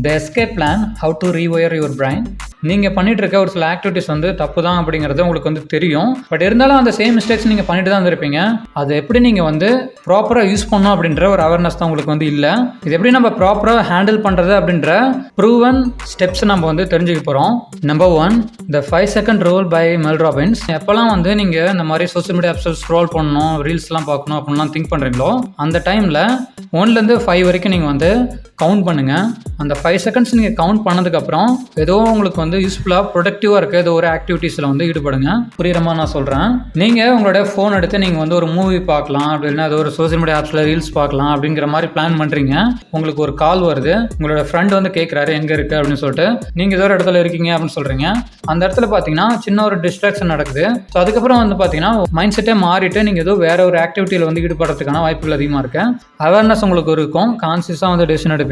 The escape plan how to rewire your brain. நீங்கள் பண்ணிட்டு இருக்க ஒரு சில ஆக்டிவிட்டிஸ் வந்து தப்பு தான் அப்படிங்கிறது உங்களுக்கு வந்து தெரியும். பட் இருந்தாலும் அந்த சேம் மிஸ்டேக்ஸ் நீங்கள் பண்ணிட்டு தான் இருந்திருப்பீங்க. அதை எப்படி நீங்கள் வந்து ப்ராப்பராக யூஸ் பண்ணணும் அப்படின்ற ஒரு அவேர்னஸ் தான் உங்களுக்கு வந்து இல்லை. இது எப்படி நம்ம ப்ராப்பராக ஹேண்டில் பண்ணுறது அப்படின்ற ப்ரூவன் ஸ்டெப்ஸ் நம்ம வந்து தெரிஞ்சுக்க போகிறோம். Number 1, the 5 second rule by Mel Robbins. எப்போல்லாம் வந்து நீங்கள் இந்த மாதிரி சோஷியல் மீடியா ஆப்ஸில் ஸ்க்ரோல் பண்ணணும், ரீல்ஸ்லாம் பார்க்கணும் அப்படின்லாம் திங்க் பண்ணுறீங்களோ அந்த டைமில் 1லேருந்து 5 வரைக்கும் நீங்கள் வந்து கவுண்ட் பண்ணுங்கள். அந்த 5 செகண்ட்ஸ் நீங்கள் கவுண்ட் பண்ணதுக்கப்புறம் ஏதோ உங்களுக்கு வந்து யூஸ்ஃபுல்லாக ப்ரொடக்டிவாக இருக்க ஏதோ ஒரு ஆக்டிவிட்டீஸில் வந்து ஈடுபடுங்க. புரியுறமா நான் சொல்கிறேன். நீங்கள் உங்களோட ஃபோன் எடுத்து நீங்கள் வந்து ஒரு மூவி பார்க்கலாம், அப்படின்னா ஏதோ ஒரு சோஷியல் மீடியா ஆப்ஸில் ரீல்ஸ் பார்க்கலாம் அப்படிங்கிற மாதிரி பிளான் பண்ணுறீங்க. உங்களுக்கு ஒரு கால் வருது, உங்களோட ஃப்ரெண்ட் வந்து கேட்குறாரு எங்கே இருக்குது அப்படின்னு சொல்லிட்டு. நீங்கள் ஏதோ ஒரு இடத்துல இருக்கீங்க அப்படின்னு சொல்கிறீங்க. அந்த இடத்துல பார்த்தீங்கன்னா சின்ன ஒரு டிஸ்ட்ராக்ஷன் நடக்குது. ஸோ அதுக்கப்புறம் வந்து பார்த்தீங்கன்னா மைண்ட் செட்டே மாறிட்டு நீங்கள் ஏதோ வேற ஒரு ஆக்டிவிட்டியில் வந்து ஈடுபடுறதுக்கான வாய்ப்புகள் அதிகமாக இருக்குது. அவேர்னஸ் உங்களுக்கு இருக்கும், கான்சியஸாக வந்து டெசிஷன் எடுப்பீங்க.